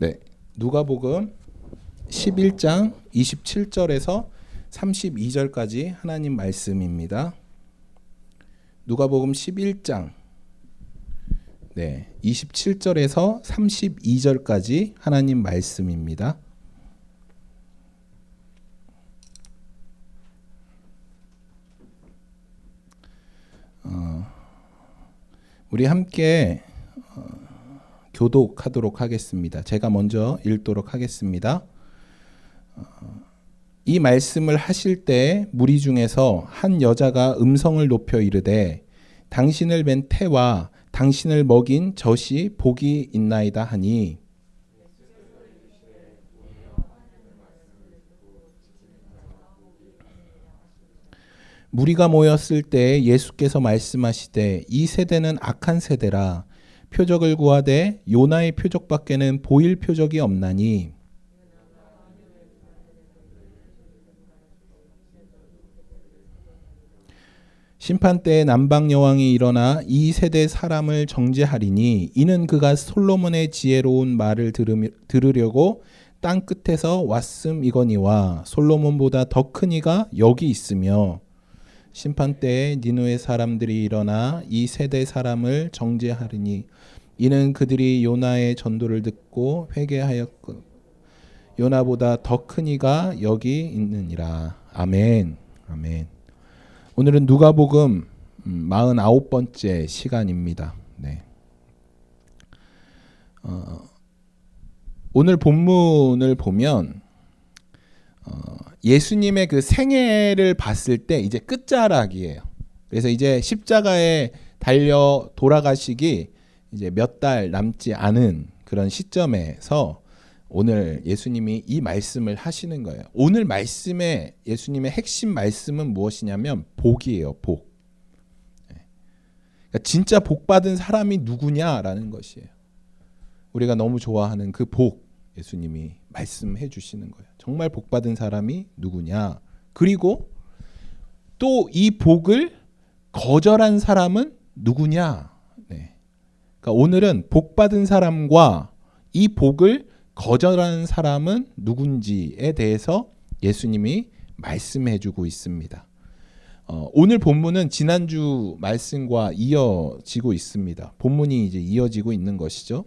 네, 누가복음 11장 27절에서 32절까지 하나님 말씀입니다. 누가복음 11장 27절에서 32절까지 하나님 말씀입니다. 우리 함께 교독하도록 하겠습니다. 제가 먼저 읽도록 하겠습니다. 이 말씀을 하실 때 무리 중에서 한 여자가 음성을 높여 이르되 당신을 뵌 태와 당신을 먹인 젖이 복이 있나이다 하니 무리가 모였을 때 예수께서 말씀하시되 이 세대는 악한 세대라 표적을 구하되 요나의 표적밖에는 보일 표적이 없나니 심판 때에 남방 여왕이 일어나 이 세대 사람을 정죄하리니 이는 그가 솔로몬의 지혜로운 말을 들으려고 땅 끝에서 왔음이거니와 솔로몬보다 더 큰 이가 여기 있으며 심판 때에 니느웨 사람들이 일어나 이 세대 사람을 정죄하리니 이는 그들이 요나의 전도를 듣고 회개하였고 요나보다 더 큰 이가 여기 있느니라. 아멘. 아멘. 오늘은 누가복음 49번째 시간입니다. 네. 오늘 본문을 보면 예수님의 그 생애를 봤을 때 이제 끝자락이에요. 그래서 이제 십자가에 달려 돌아가시기 이제 몇 달 남지 않은 그런 시점에서 오늘 예수님이 이 말씀을 하시는 거예요. 오늘 말씀의 예수님의 핵심 말씀은 무엇이냐면 복이에요. 복. 그러니까 진짜 복 받은 사람이 누구냐라는 것이에요. 우리가 너무 좋아하는 그 복 예수님이 말씀해 주시는 거예요. 정말 복 받은 사람이 누구냐. 그리고 또 이 복을 거절한 사람은 누구냐. 네. 그러니까 오늘은 복 받은 사람과 이 복을 거절하는 사람은 누군지에 대해서 예수님이 말씀해 주고 있습니다. 오늘 본문은 지난주 말씀과 이어지고 있습니다. 본문이 이제 이어지고 있는 것이죠.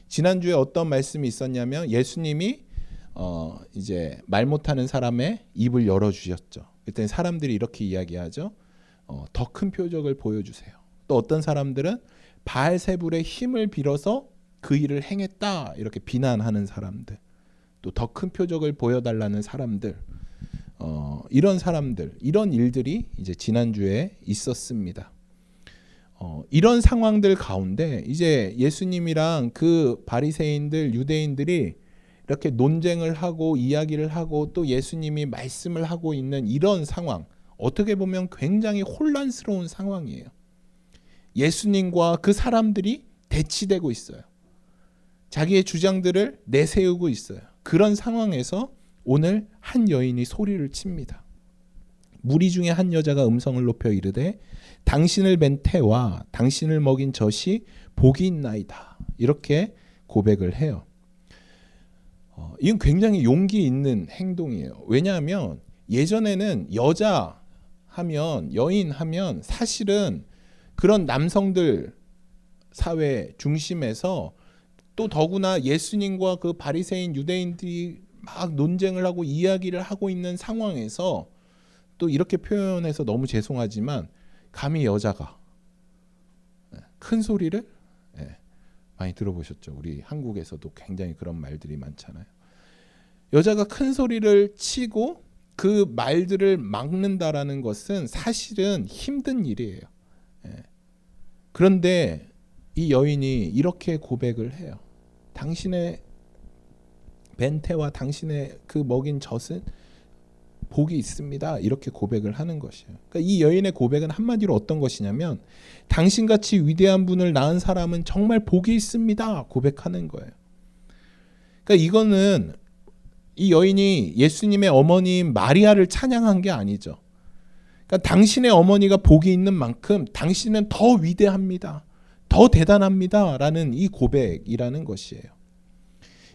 지난주에 어떤 말씀이 있었냐면 예수님이 이제 말 못하는 사람의 입을 열어주셨죠. 그때 사람들이 이렇게 이야기하죠. 더 큰 표적을 보여주세요. 또 어떤 사람들은 바알세불의 힘을 빌어서 그 일을 행했다 이렇게 비난하는 사람들, 또 더 큰 표적을 보여달라는 사람들, 이런 사람들, 이런 일들이 이제 지난주에 있었습니다. 이런 상황들 가운데 이제 예수님이랑 그 바리새인들, 유대인들이 이렇게 논쟁을 하고 이야기를 하고 또 예수님이 말씀을 하고 있는 이런 상황, 어떻게 보면 굉장히 혼란스러운 상황이에요. 예수님과 그 사람들이 대치되고 있어요. 자기의 주장들을 내세우고 있어요. 그런 상황에서 오늘 한 여인이 소리를 칩니다. 무리 중에 한 여자가 음성을 높여 이르되 당신을 뵌 태와 당신을 먹인 젖이 복이 있나이다. 이렇게 고백을 해요. 이건 굉장히 용기 있는 행동이에요. 왜냐하면 예전에는 여자 하면, 여인 하면 사실은 그런 남성들 사회 중심에서 또 더구나 예수님과 그 바리새인 유대인들이 막 논쟁을 하고 이야기를 하고 있는 상황에서 또 이렇게 표현해서 너무 죄송하지만 감히 여자가 큰 소리를 많이 들어보셨죠. 우리 한국에서도 굉장히 그런 말들이 많잖아요. 여자가 큰 소리를 치고 그 말들을 막는다라는 것은 사실은 힘든 일이에요. 그런데 이 여인이 이렇게 고백을 해요. 당신의 벤태와 당신의 그 먹인 젖은 복이 있습니다. 이렇게 고백을 하는 것이에요. 그러니까 이 여인의 고백은 한마디로 어떤 것이냐면 당신같이 위대한 분을 낳은 사람은 정말 복이 있습니다. 고백하는 거예요. 그러니까 이거는 이 여인이 예수님의 어머니인 마리아를 찬양한 게 아니죠. 그러니까 당신의 어머니가 복이 있는 만큼 당신은 더 위대합니다. 더 대단합니다. 라는 이 고백이라는 것이에요.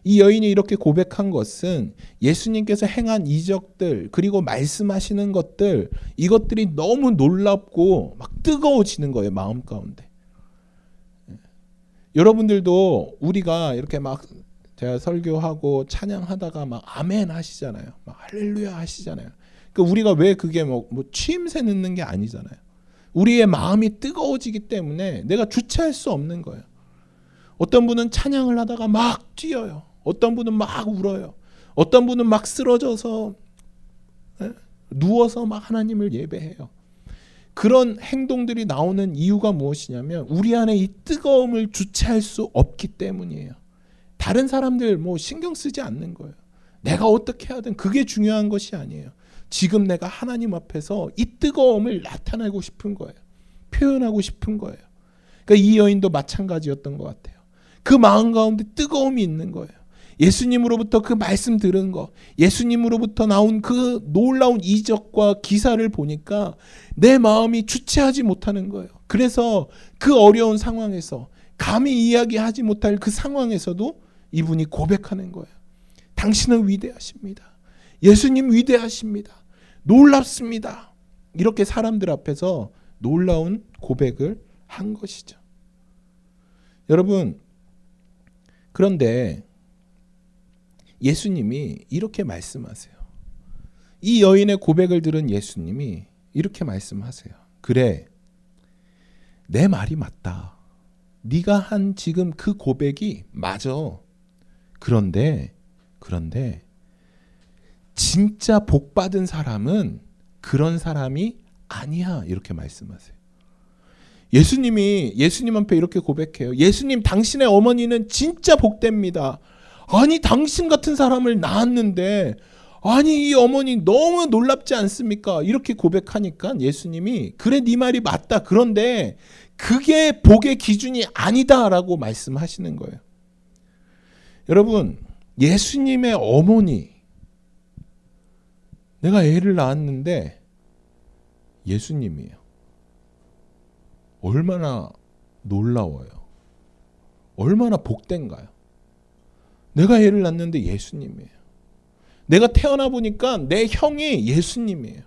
이 여인이 이렇게 고백한 것은 예수님께서 행한 이적들 그리고 말씀하시는 것들 이것들이 너무 놀랍고 막 뜨거워지는 거예요. 마음 가운데. 여러분들도 우리가 이렇게 막 제가 설교하고 찬양하다가 막 아멘 하시잖아요. 막 할렐루야 하시잖아요. 그러니까 우리가 왜 그게 뭐 취임새 넣는 게 아니잖아요. 우리의 마음이 뜨거워지기 때문에 내가 주체할 수 없는 거예요. 어떤 분은 찬양을 하다가 막 뛰어요. 어떤 분은 막 울어요. 어떤 분은 막 쓰러져서 누워서 막 하나님을 예배해요. 그런 행동들이 나오는 이유가 무엇이냐면 우리 안에 이 뜨거움을 주체할 수 없기 때문이에요. 다른 사람들 뭐 신경 쓰지 않는 거예요. 내가 어떻게 하든 그게 중요한 것이 아니에요. 지금 내가 하나님 앞에서 이 뜨거움을 나타내고 싶은 거예요. 표현하고 싶은 거예요. 그러니까 이 여인도 마찬가지였던 것 같아요. 그 마음 가운데 뜨거움이 있는 거예요. 예수님으로부터 그 말씀 들은 거, 예수님으로부터 나온 그 놀라운 이적과 기사를 보니까 내 마음이 주체하지 못하는 거예요. 그래서 그 어려운 상황에서 감히 이야기하지 못할 그 상황에서도 이분이 고백하는 거예요. 당신은 위대하십니다. 예수님 위대하십니다. 놀랍습니다. 이렇게 사람들 앞에서 놀라운 고백을 한 것이죠. 여러분, 그런데 예수님이 이렇게 말씀하세요. 이 여인의 고백을 들은 예수님이 이렇게 말씀하세요. 그래, 내 말이 맞다. 네가 한 지금 그 고백이 맞아. 그런데 진짜 복 받은 사람은 그런 사람이 아니야. 이렇게 말씀하세요. 예수님 앞에 이렇게 고백해요. 예수님, 당신의 어머니는 진짜 복됩니다. 아니, 당신 같은 사람을 낳았는데 아니, 이 어머니 너무 놀랍지 않습니까? 이렇게 고백하니까 예수님이 그래, 네 말이 맞다. 그런데 그게 복의 기준이 아니다라고 말씀하시는 거예요. 여러분, 예수님의 어머니, 내가 애를 낳았는데 예수님이에요. 얼마나 놀라워요. 얼마나 복된가요? 내가 애를 낳았는데 예수님이에요. 내가 태어나 보니까 내 형이 예수님이에요.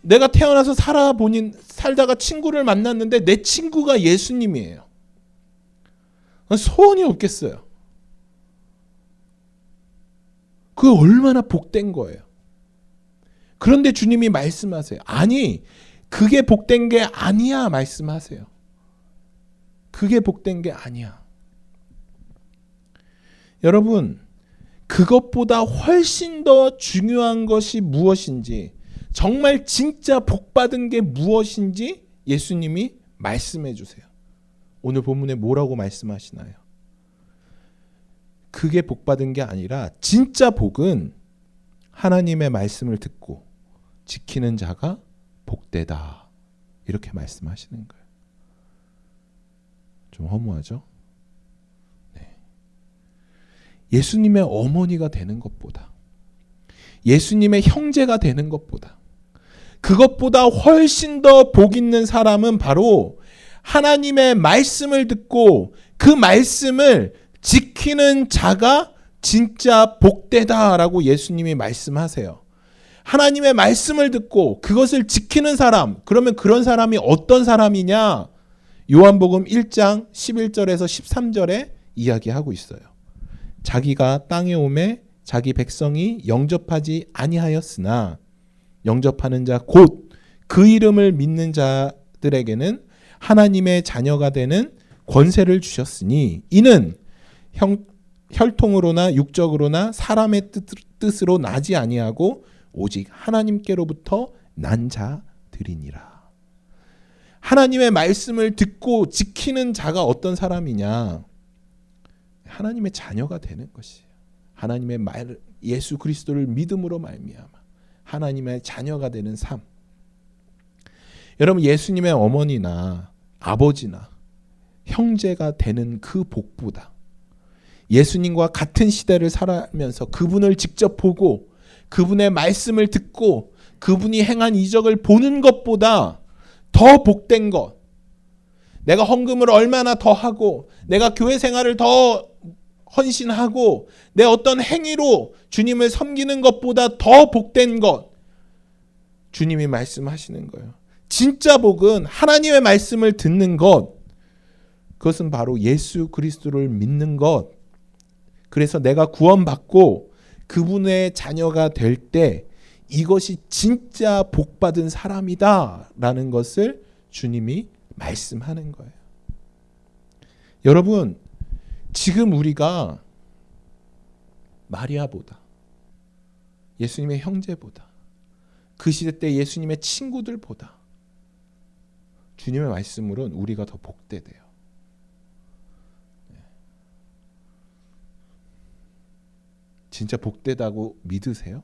내가 태어나서 살다가 친구를 만났는데 내 친구가 예수님이에요. 소원이 없겠어요. 그게 얼마나 복된 거예요. 그런데 주님이 말씀하세요. 아니, 그게 복된 게 아니야 말씀하세요. 그게 복된 게 아니야. 여러분, 그것보다 훨씬 더 중요한 것이 무엇인지, 정말 진짜 복받은 게 무엇인지 예수님이 말씀해 주세요. 오늘 본문에 뭐라고 말씀하시나요? 그게 복받은 게 아니라 진짜 복은 하나님의 말씀을 듣고 지키는 자가 복되다. 이렇게 말씀하시는 거예요. 좀 허무하죠? 네. 예수님의 어머니가 되는 것보다, 예수님의 형제가 되는 것보다, 그것보다 훨씬 더 복 있는 사람은 바로 하나님의 말씀을 듣고 그 말씀을 지키는 자가 진짜 복되다라고 예수님이 말씀하세요. 하나님의 말씀을 듣고 그것을 지키는 사람, 그러면 그런 사람이 어떤 사람이냐? 요한복음 1장 11절에서 13절에 이야기하고 있어요. 자기가 땅에 오매 자기 백성이 영접하지 아니하였으나 영접하는 자 곧 그 이름을 믿는 자들에게는 하나님의 자녀가 되는 권세를 주셨으니 이는 혈통으로나 육적으로나 사람의 뜻으로 나지 아니하고 오직 하나님께로부터 난 자들이니라. 하나님의 말씀을 듣고 지키는 자가 어떤 사람이냐? 하나님의 자녀가 되는 것이에요. 하나님의 말, 예수 그리스도를 믿음으로 말미암아 하나님의 자녀가 되는 삶. 여러분, 예수님의 어머니나 아버지나 형제가 되는 그 복보다, 예수님과 같은 시대를 살아면서 그분을 직접 보고 그분의 말씀을 듣고 그분이 행한 이적을 보는 것보다 더 복된 것, 내가 헌금을 얼마나 더 하고 내가 교회 생활을 더 헌신하고 내 어떤 행위로 주님을 섬기는 것보다 더 복된 것, 주님이 말씀하시는 거예요. 진짜 복은 하나님의 말씀을 듣는 것, 그것은 바로 예수 그리스도를 믿는 것. 그래서 내가 구원받고 그분의 자녀가 될 때 이것이 진짜 복받은 사람이다 라는 것을 주님이 말씀하는 거예요. 여러분, 지금 우리가 마리아보다, 예수님의 형제보다, 그 시대 때 예수님의 친구들보다 주님의 말씀으로는 우리가 더 복되대요. 진짜 복되다고 믿으세요?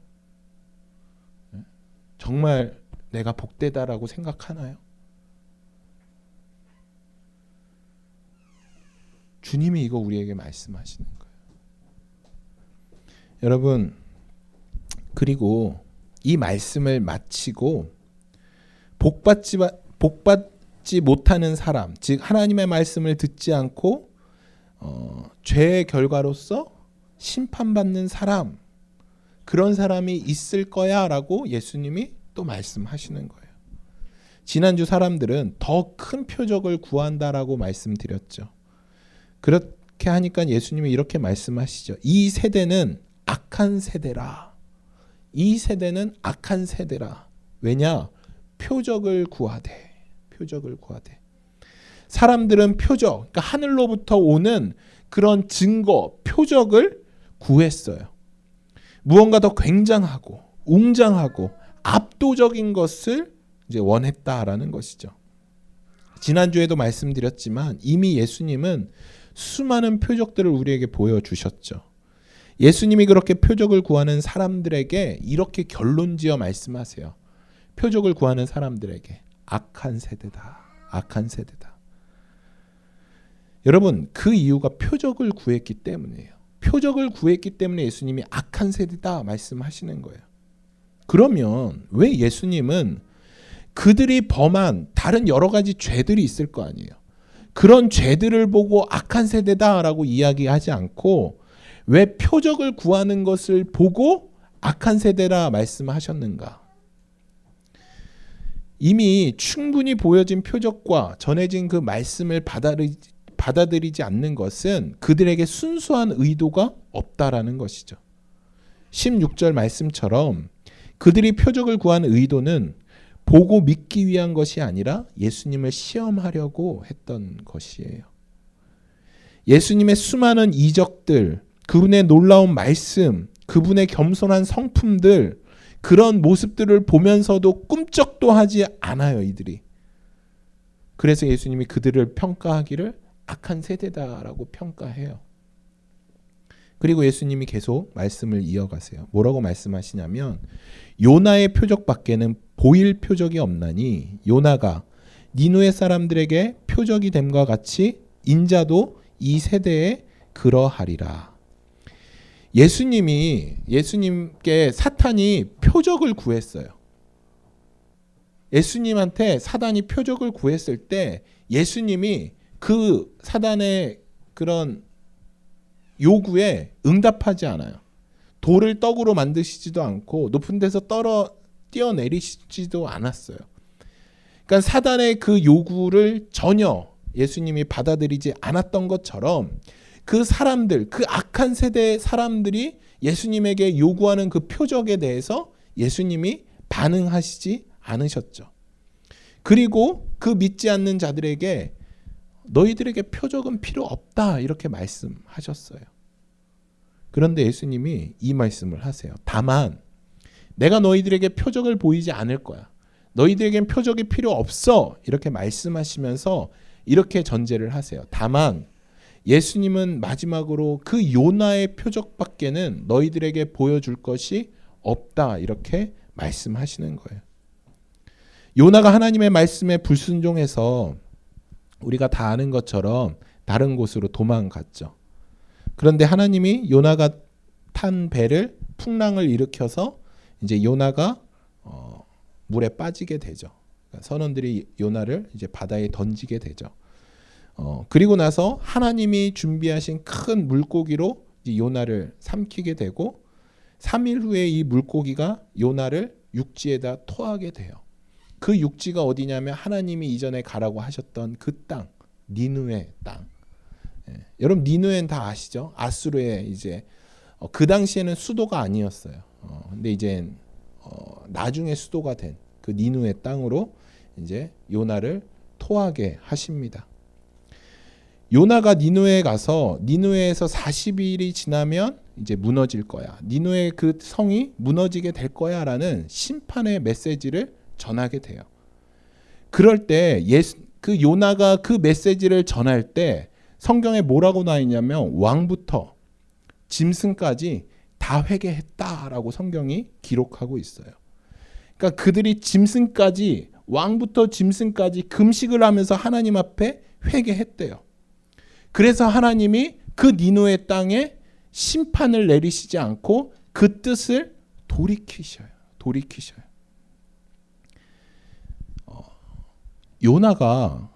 정말 내가 복되다라고 생각하나요? 주님이 이거 우리에게 말씀하시는 거예요. 여러분, 그리고 이 말씀을 마치고 복받지 못하는 사람, 즉 하나님의 말씀을 듣지 않고 죄의 결과로서 심판받는 사람, 그런 사람이 있을 거야 라고 예수님이 또 말씀하시는 거예요. 지난주 사람들은 더 큰 표적을 구한다라고 말씀드렸죠. 그렇게 하니까 예수님이 이렇게 말씀하시죠. 이 세대는 악한 세대라. 이 세대는 악한 세대라. 왜냐? 표적을 구하되. 표적을 구하되. 사람들은 표적, 그러니까 하늘로부터 오는 그런 증거, 표적을 구했어요. 무언가 더 굉장하고 웅장하고 압도적인 것을 이제 원했다라는 것이죠. 지난주에도 말씀드렸지만 이미 예수님은 수많은 표적들을 우리에게 보여주셨죠. 예수님이 그렇게 표적을 구하는 사람들에게 이렇게 결론지어 말씀하세요. 표적을 구하는 사람들에게 악한 세대다. 악한 세대다. 여러분, 그 이유가 표적을 구했기 때문이에요. 표적을 구했기 때문에 예수님이 악한 세대다 말씀하시는 거예요. 그러면 왜 예수님은 그들이 범한 다른 여러 가지 죄들이 있을 거 아니에요. 그런 죄들을 보고 악한 세대다라고 이야기하지 않고 왜 표적을 구하는 것을 보고 악한 세대라 말씀하셨는가? 이미 충분히 보여진 표적과 전해진 그 말씀을 받아들이지 않는 것은 그들에게 순수한 의도가 없다라는 것이죠. 16절 말씀처럼 그들이 표적을 구한 의도는 보고 믿기 위한 것이 아니라 예수님을 시험하려고 했던 것이에요. 예수님의 수많은 이적들, 그분의 놀라운 말씀, 그분의 겸손한 성품들, 그런 모습들을 보면서도 꿈쩍도 하지 않아요, 이들이. 그래서 예수님이 그들을 평가하기를 악한 세대다라고 평가해요. 그리고 예수님이 계속 말씀을 이어가세요. 뭐라고 말씀하시냐면 요나의 표적밖에는 보일 표적이 없나니 예수가 니누의 사람들에게 표적이 됨과 같이 인자도 이 세대에 그러하리라. 예수님께 사탄이 표적을 구했어요. 예수님한테 사단이 표적을 구했을 때 예수님이 그 사단의 그런 요구에 응답하지 않아요. 돌을 떡으로 만드시지도 않고 높은 데서 뛰어내리시지도 않았어요. 그러니까 사단의 그 요구를 전혀 예수님이 받아들이지 않았던 것처럼 그 사람들, 그 악한 세대의 사람들이 예수님에게 요구하는 그 표적에 대해서 예수님이 반응하시지 않으셨죠. 그리고 그 믿지 않는 자들에게 너희들에게 표적은 필요 없다 이렇게 말씀하셨어요. 그런데 예수님이 이 말씀을 하세요. 다만 내가 너희들에게 표적을 보이지 않을 거야. 너희들에겐 표적이 필요 없어 이렇게 말씀하시면서 이렇게 전제를 하세요. 다만 예수님은 마지막으로 그 요나의 표적밖에는 너희들에게 보여줄 것이 없다 이렇게 말씀하시는 거예요. 요나가 하나님의 말씀에 불순종해서 우리가 다 아는 것처럼 다른 곳으로 도망갔죠. 그런데 하나님이 요나가 탄 배를 풍랑을 일으켜서 이제 요나가 물에 빠지게 되죠. 그러니까 선원들이 요나를 이제 바다에 던지게 되죠. 그리고 나서 하나님이 준비하신 큰 물고기로 이제 요나를 삼키게 되고 3일 후에 이 물고기가 요나를 육지에다 토하게 돼요. 그 육지가 어디냐면 하나님이 이전에 가라고 하셨던 그 땅, 니느웨 땅. 여러분 니느웨는 다 아시죠? 아수르의 이제 그 당시에는 수도가 아니었어요. 근데 이제 나중에 수도가 된 그 니느웨 땅으로 이제 요나를 토하게 하십니다. 요나가 니느웨에 가서 니느웨에서 40일이 지나면 이제 무너질 거야. 니느웨 그 성이 무너지게 될 거야라는 심판의 메시지를 전하게 돼요. 그럴 때 그 요나가 그 메시지를 전할 때 성경에 뭐라고 나와 있냐면 왕부터 짐승까지 다 회개했다라고 성경이 기록하고 있어요. 그러니까 그들이 짐승까지 왕부터 짐승까지 금식을 하면서 하나님 앞에 회개했대요. 그래서 하나님이 그 니느웨 땅에 심판을 내리시지 않고 그 뜻을 돌이키셔요. 요나가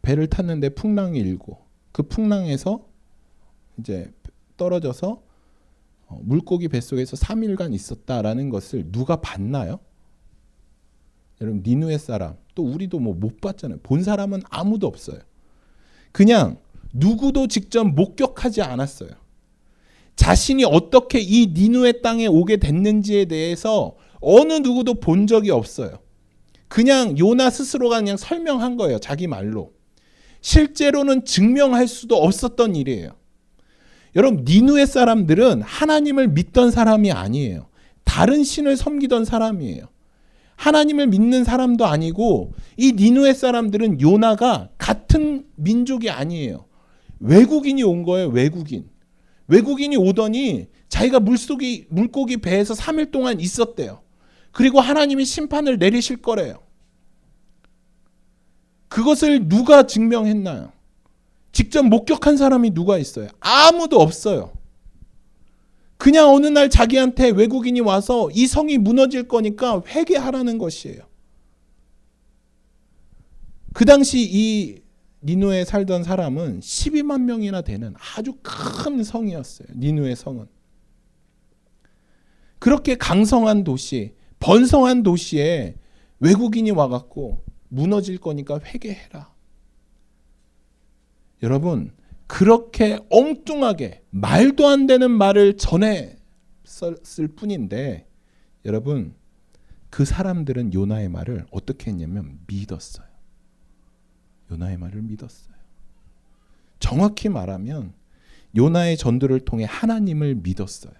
배를 탔는데 풍랑이 일고 그 풍랑에서 이제 떨어져서 물고기 뱃속에서 3일간 있었다라는 것을 누가 봤나요? 여러분 니느웨 사람 또 우리도 뭐 못 봤잖아요. 본 사람은 아무도 없어요. 그냥 누구도 직접 목격하지 않았어요. 자신이 어떻게 이 니느웨 땅에 오게 됐는지에 대해서 어느 누구도 본 적이 없어요. 그냥 요나 스스로가 그냥 설명한 거예요. 자기 말로. 실제로는 증명할 수도 없었던 일이에요. 여러분 니느웨 사람들은 하나님을 믿던 사람이 아니에요. 다른 신을 섬기던 사람이에요. 하나님을 믿는 사람도 아니고 이 니느웨 사람들은 요나가 같은 민족이 아니에요. 외국인이 온 거예요. 외국인이 오더니 자기가 물고기 배에서 3일 동안 있었대요. 그리고 하나님이 심판을 내리실 거래요. 그것을 누가 증명했나요? 직접 목격한 사람이 누가 있어요? 아무도 없어요. 그냥 어느 날 자기한테 외국인이 와서 이 성이 무너질 거니까 회개하라는 것이에요. 그 당시 이 니느웨에 살던 사람은 12만 명이나 되는 아주 큰 성이었어요. 니느웨 성은. 그렇게 강성한 도시, 번성한 도시에 외국인이 와갖고 무너질 거니까 회개해라. 여러분 그렇게 엉뚱하게 말도 안 되는 말을 전했을 뿐인데 여러분 그 사람들은 요나의 말을 어떻게 했냐면 믿었어요. 요나의 말을 믿었어요. 정확히 말하면 요나의 전도를 통해 하나님을 믿었어요.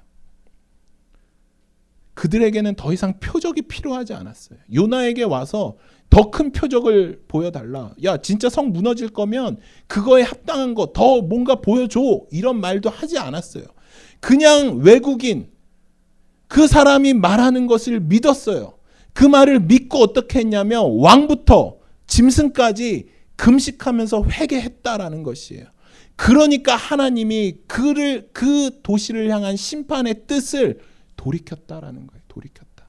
그들에게는 더 이상 표적이 필요하지 않았어요. 요나에게 와서 더 큰 표적을 보여달라. 야 진짜 성 무너질 거면 그거에 합당한 거 더 뭔가 보여줘. 이런 말도 하지 않았어요. 그냥 외국인 그 사람이 말하는 것을 믿었어요. 그 말을 믿고 어떻게 했냐면 왕부터 짐승까지 금식하면서 회개했다라는 것이에요. 그러니까 하나님이 그 도시를 향한 심판의 뜻을 돌이켰다라는 거예요. 돌이켰다.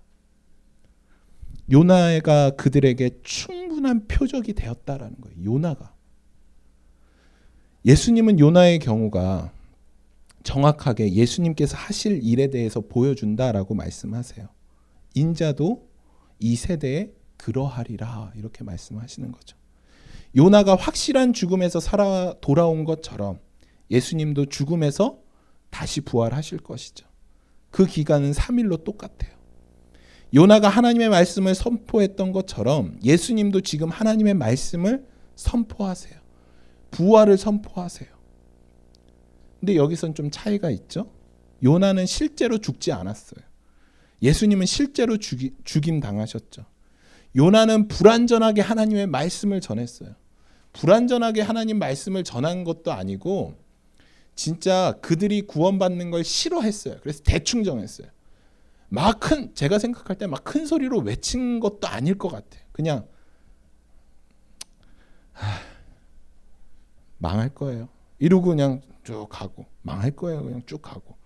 요나가 그들에게 충분한 표적이 되었다라는 거예요. 요나가. 예수님은 요나의 경우가 정확하게 예수님께서 하실 일에 대해서 보여준다라고 말씀하세요. 인자도 이 세대에 그러하리라 이렇게 말씀하시는 거죠. 요나가 확실한 죽음에서 살아 돌아온 것처럼 예수님도 죽음에서 다시 부활하실 것이죠. 그 기간은 3일로 똑같아요. 요나가 하나님의 말씀을 선포했던 것처럼 예수님도 지금 하나님의 말씀을 선포하세요. 부활을 선포하세요. 근데 여기선 좀 차이가 있죠. 요나는 실제로 죽지 않았어요. 예수님은 실제로 죽임 당하셨죠. 요나는 불완전하게 하나님의 말씀을 전했어요. 불완전하게 하나님 말씀을 전한 것도 아니고 진짜 그들이 구원받는 걸 싫어했어요. 그래서 대충 정했어요. 제가 생각할 때 막 큰 소리로 외친 것도 아닐 것 같아요. 그냥 망할 거예요. 이러고 그냥 쭉 가고 망할 거예요. 그냥 쭉 가고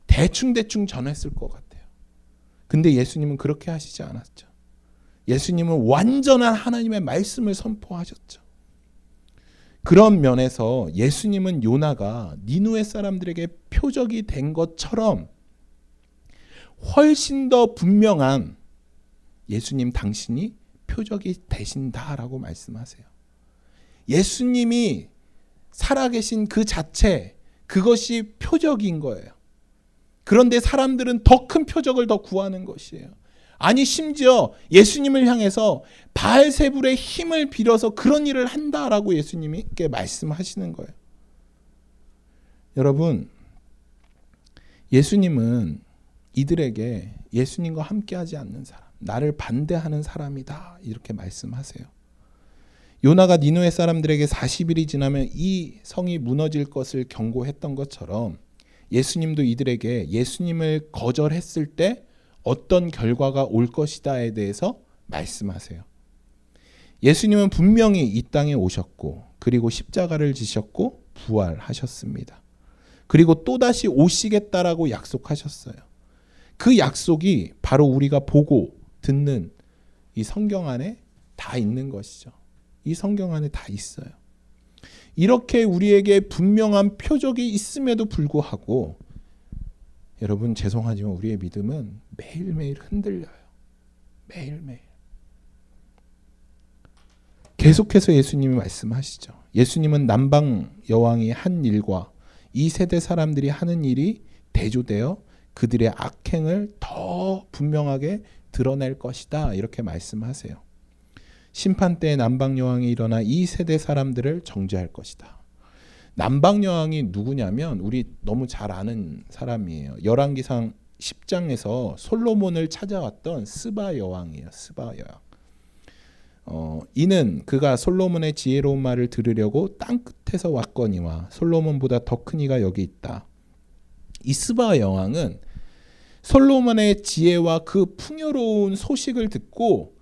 대충 전했을 것 같아요. 근데 예수님은 그렇게 하시지 않았죠. 예수님은 완전한 하나님의 말씀을 선포하셨죠. 그런 면에서 예수님은 요나가 니누의 사람들에게 표적이 된 것처럼 훨씬 더 분명한 예수님 당신이 표적이 되신다라고 말씀하세요. 예수님이 살아계신 그 자체, 그것이 표적인 거예요. 그런데 사람들은 더 큰 표적을 더 구하는 것이에요. 아니 심지어 예수님을 향해서 바알세불의 힘을 빌어서 그런 일을 한다라고 예수님께 말씀하시는 거예요. 여러분, 예수님은 이들에게 예수님과 함께하지 않는 사람, 나를 반대하는 사람이다 이렇게 말씀하세요. 요나가 니누의 사람들에게 40일이 지나면 이 성이 무너질 것을 경고했던 것처럼 예수님도 이들에게 예수님을 거절했을 때 어떤 결과가 올 것이다에 대해서 말씀하세요. 예수님은 분명히 이 땅에 오셨고 그리고 십자가를 지셨고 부활하셨습니다. 그리고 또다시 오시겠다라고 약속하셨어요. 그 약속이 바로 우리가 보고 듣는 이 성경 안에 다 있는 것이죠. 이 성경 안에 다 있어요. 이렇게 우리에게 분명한 표적이 있음에도 불구하고 여러분 죄송하지만 우리의 믿음은 매일매일 흔들려요. 매일매일. 계속해서 예수님이 말씀하시죠. 예수님은 남방 여왕이 한 일과 이 세대 사람들이 하는 일이 대조되어 그들의 악행을 더 분명하게 드러낼 것이다 이렇게 말씀하세요. 심판 때에 남방 여왕이 일어나 이 세대 사람들을 정죄할 것이다. 남방 여왕이 누구냐면 우리 너무 잘 아는 사람이에요. 열왕기상 10장에서 솔로몬을 찾아왔던 스바 여왕이에요. 스바 여왕. 이는 그가 솔로몬의 지혜로운 말을 들으려고 땅 끝에서 왔거니와 솔로몬보다 더 큰 이가 여기 있다. 이 스바 여왕은 솔로몬의 지혜와 그 풍요로운 소식을 듣고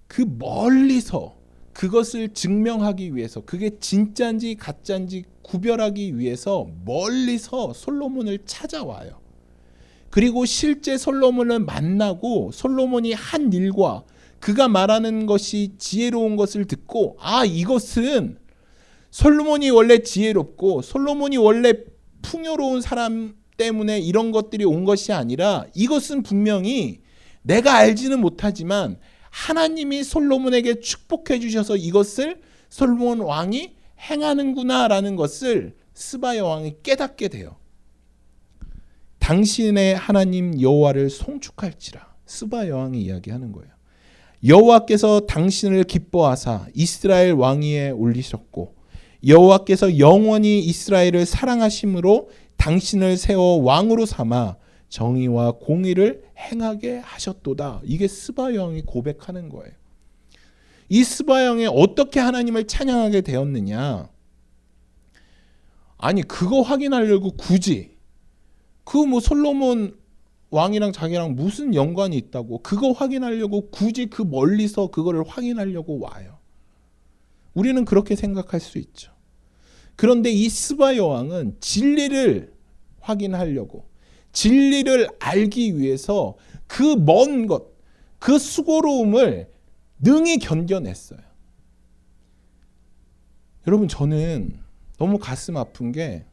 그 멀리서 그것을 증명하기 위해서 그게 진짜인지 가짜인지 구별하기 위해서 멀리서 솔로몬을 찾아와요. 그리고 실제 솔로몬을 만나고 솔로몬이 한 일과 그가 말하는 것이 지혜로운 것을 듣고 이것은 솔로몬이 원래 지혜롭고 솔로몬이 원래 풍요로운 사람 때문에 이런 것들이 온 것이 아니라 이것은 분명히 내가 알지는 못하지만 하나님이 솔로몬에게 축복해 주셔서 이것을 솔로몬 왕이 행하는구나라는 것을 스바 여왕이 깨닫게 돼요. 당신의 하나님 여호와를 송축할지라 스바 여왕이 이야기하는 거예요. 여호와께서 당신을 기뻐하사 이스라엘 왕위에 올리셨고 여호와께서 영원히 이스라엘을 사랑하심으로 당신을 세워 왕으로 삼아 정의와 공의를 행하게 하셨도다. 이게 스바 여왕이 고백하는 거예요. 이 스바 여왕이 어떻게 하나님을 찬양하게 되었느냐? 아니 그거 확인하려고 굳이 솔로몬 왕이랑 자기랑 무슨 연관이 있다고 그거 확인하려고 굳이 그 멀리서 그거를 확인하려고 와요. 우리는 그렇게 생각할 수 있죠. 그런데 이 스바 여왕은 진리를 확인하려고 진리를 알기 위해서 그 먼 것, 그 수고로움을 능히 견뎌냈어요. 여러분 저는 너무 가슴 아픈 게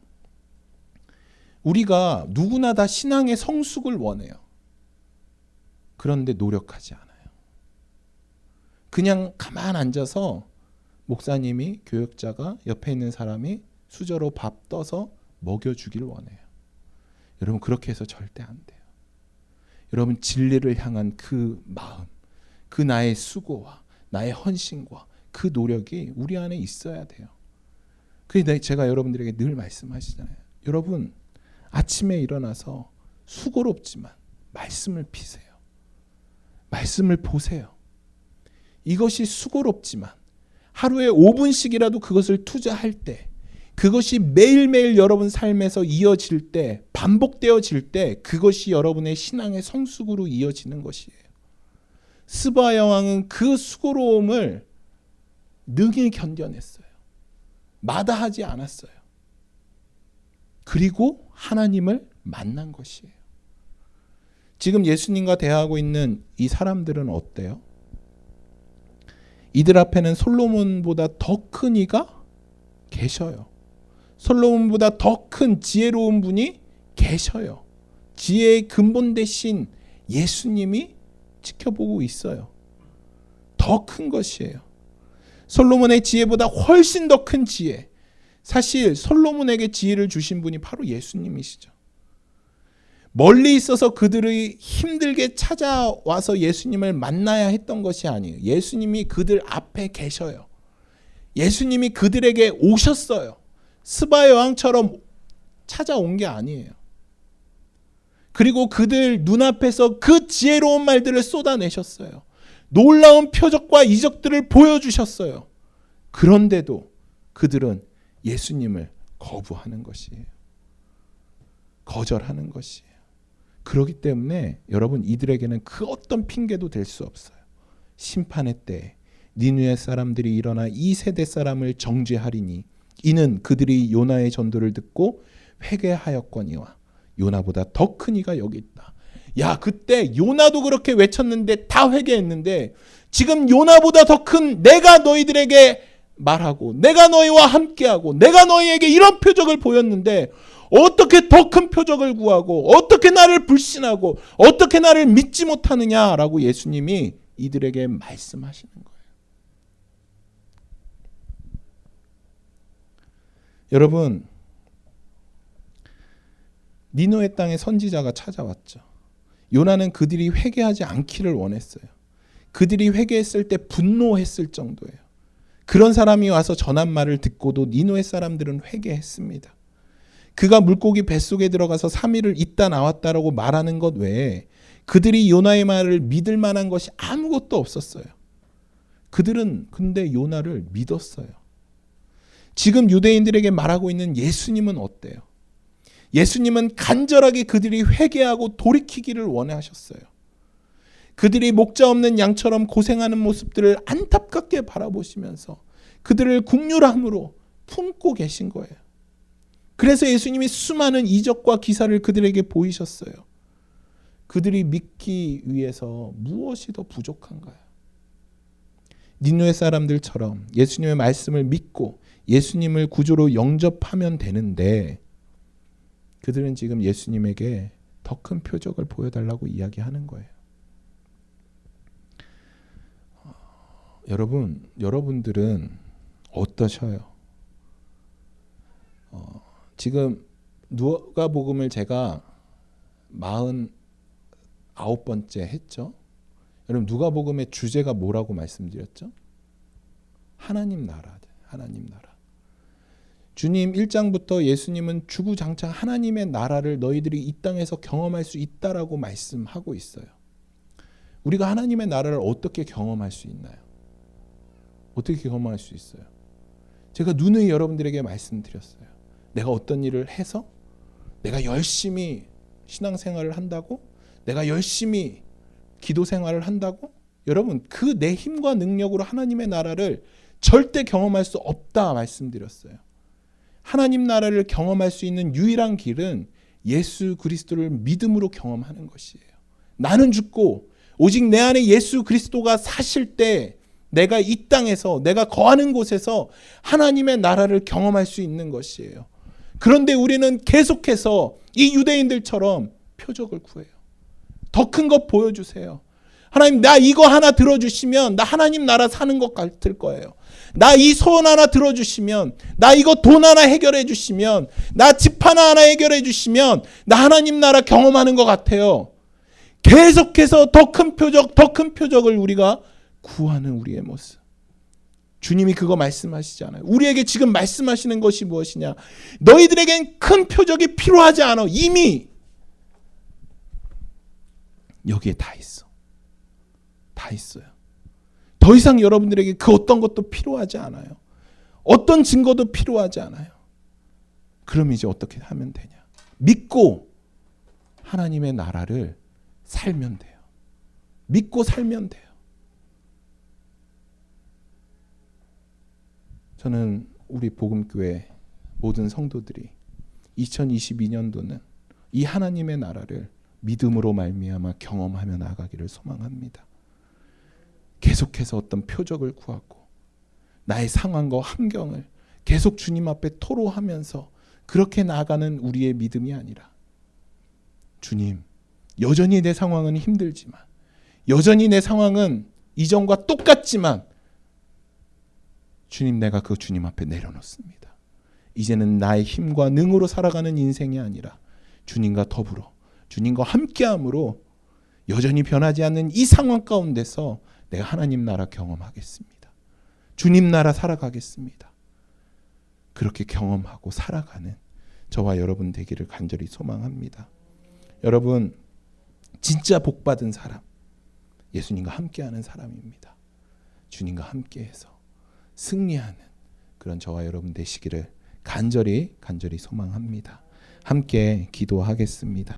우리가 누구나 다 신앙의 성숙을 원해요. 그런데 노력하지 않아요. 그냥 가만 앉아서 목사님이 교역자가 옆에 있는 사람이 수저로 밥 떠서 먹여주길 원해요. 여러분 그렇게 해서 절대 안 돼요. 여러분 진리를 향한 그 마음, 그 나의 수고와 나의 헌신과 그 노력이 우리 안에 있어야 돼요. 그래서 제가 여러분들에게 늘 말씀하시잖아요. 여러분 아침에 일어나서 수고롭지만 말씀을 피세요. 말씀을 보세요. 이것이 수고롭지만 하루에 5분씩이라도 그것을 투자할 때 그것이 매일매일 여러분 삶에서 이어질 때 반복되어질 때 그것이 여러분의 신앙의 성숙으로 이어지는 것이에요. 스바 여왕은 그 수고로움을 능히 견뎌냈어요. 마다하지 않았어요. 그리고 하나님을 만난 것이에요. 지금 예수님과 대화하고 있는 이 사람들은 어때요? 이들 앞에는 솔로몬보다 더 큰 이가 계셔요. 솔로몬보다 더 큰 지혜로운 분이 계셔요. 지혜의 근본 대신 예수님이 지켜보고 있어요. 더 큰 것이에요. 솔로몬의 지혜보다 훨씬 더 큰 지혜. 사실 솔로몬에게 지혜를 주신 분이 바로 예수님이시죠. 멀리 있어서 그들이 힘들게 찾아와서 예수님을 만나야 했던 것이 아니에요. 예수님이 그들 앞에 계셔요. 예수님이 그들에게 오셨어요. 스바 여왕처럼 찾아온 게 아니에요. 그리고 그들 눈앞에서 그 지혜로운 말들을 쏟아내셨어요. 놀라운 표적과 이적들을 보여주셨어요. 그런데도 그들은 예수님을 거부하는 것이에요. 거절하는 것이에요. 그렇기 때문에 여러분, 이들에게는 그 어떤 핑계도 될 수 없어요. 심판의 때에 니느웨 사람들이 일어나 이 세대 사람을 정죄하리니 이는 그들이 요나의 전도를 듣고 회개하였거니와 요나보다 더 큰 이가 여기 있다. 야, 그때 요나도 그렇게 외쳤는데 다 회개했는데 지금 요나보다 더 큰 내가 너희들에게 말하고 내가 너희와 함께하고 내가 너희에게 이런 표적을 보였는데 어떻게 더 큰 표적을 구하고 어떻게 나를 불신하고 어떻게 나를 믿지 못하느냐라고 예수님이 이들에게 말씀하시는 거예요. 여러분, 니느웨 땅에 선지자가 찾아왔죠. 요나는 그들이 회개하지 않기를 원했어요. 그들이 회개했을 때 분노했을 정도예요. 그런 사람이 와서 전한 말을 듣고도 니느웨 사람들은 회개했습니다. 그가 물고기 뱃속에 들어가서 3일을 있다 나왔다라고 말하는 것 외에 그들이 요나의 말을 믿을 만한 것이 아무것도 없었어요. 그들은 근데 요나를 믿었어요. 지금 유대인들에게 말하고 있는 예수님은 어때요? 예수님은 간절하게 그들이 회개하고 돌이키기를 원하셨어요. 그들이 목자 없는 양처럼 고생하는 모습들을 안타깝게 바라보시면서 그들을 긍휼함으로 품고 계신 거예요. 그래서 예수님이 수많은 이적과 기사를 그들에게 보이셨어요. 그들이 믿기 위해서 무엇이 더 부족한가요? 니느웨 사람들처럼 예수님의 말씀을 믿고 예수님을 구주로 영접하면 되는데 그들은 지금 예수님에게 더 큰 표적을 보여달라고 이야기하는 거예요. 여러분들은 어떠셔요? 지금 누가복음을 제가 49번째 했죠. 여러분, 누가복음의 주제가 뭐라고 말씀드렸죠? 하나님 나라. 하나님 나라. 주님 1장부터 예수님은 주구장창 하나님의 나라를 너희들이 이 땅에서 경험할 수 있다라고 말씀하고 있어요. 우리가 하나님의 나라를 어떻게 경험할 수 있나요? 어떻게 경험할 수 있어요? 제가 누누이 여러분들에게 말씀드렸어요. 내가 어떤 일을 해서 내가 열심히 신앙생활을 한다고? 내가 열심히 기도생활을 한다고? 여러분, 그 내 힘과 능력으로 하나님의 나라를 절대 경험할 수 없다 말씀드렸어요. 하나님 나라를 경험할 수 있는 유일한 길은 예수 그리스도를 믿음으로 경험하는 것이에요. 나는 죽고 오직 내 안에 예수 그리스도가 사실 때 내가 이 땅에서 내가 거하는 곳에서 하나님의 나라를 경험할 수 있는 것이에요. 그런데 우리는 계속해서 이 유대인들처럼 표적을 구해요. 더 큰 것 보여주세요. 하나님, 나 이거 하나 들어주시면 나 하나님 나라 사는 것 같을 거예요. 나 이 소원 하나 들어주시면, 나 이거 돈 하나 해결해 주시면, 나 집 하나 해결해 주시면 나 하나님 나라 경험하는 것 같아요. 계속해서 더 큰 표적, 더 큰 표적을 우리가 구하는 우리의 모습. 주님이 그거 말씀하시잖아요. 우리에게 지금 말씀하시는 것이 무엇이냐? 너희들에겐 큰 표적이 필요하지 않아. 이미 여기에 다 있어. 다 있어요. 더 이상 여러분들에게 그 어떤 것도 필요하지 않아요. 어떤 증거도 필요하지 않아요. 그럼 이제 어떻게 하면 되냐? 믿고 하나님의 나라를 살면 돼요. 믿고 살면 돼요. 저는 우리 복음교회 모든 성도들이 2022년도는 이 하나님의 나라를 믿음으로 말미암아 경험하며 나가기를 소망합니다. 계속해서 어떤 표적을 구하고 나의 상황과 환경을 계속 주님 앞에 토로하면서 그렇게 나아가는 우리의 믿음이 아니라, 주님, 여전히 내 상황은 힘들지만, 여전히 내 상황은 이전과 똑같지만, 주님, 내가 그 주님 앞에 내려놓습니다. 이제는 나의 힘과 능으로 살아가는 인생이 아니라 주님과 더불어, 주님과 함께함으로 여전히 변하지 않는 이 상황 가운데서 내가 하나님 나라 경험하겠습니다. 주님 나라 살아가겠습니다. 그렇게 경험하고 살아가는 저와 여러분 되기를 간절히 소망합니다. 여러분, 진짜 복받은 사람, 예수님과 함께하는 사람입니다. 주님과 함께해서 승리하는 그런 저와 여러분 되시기를 간절히 소망합니다. 함께 기도하겠습니다.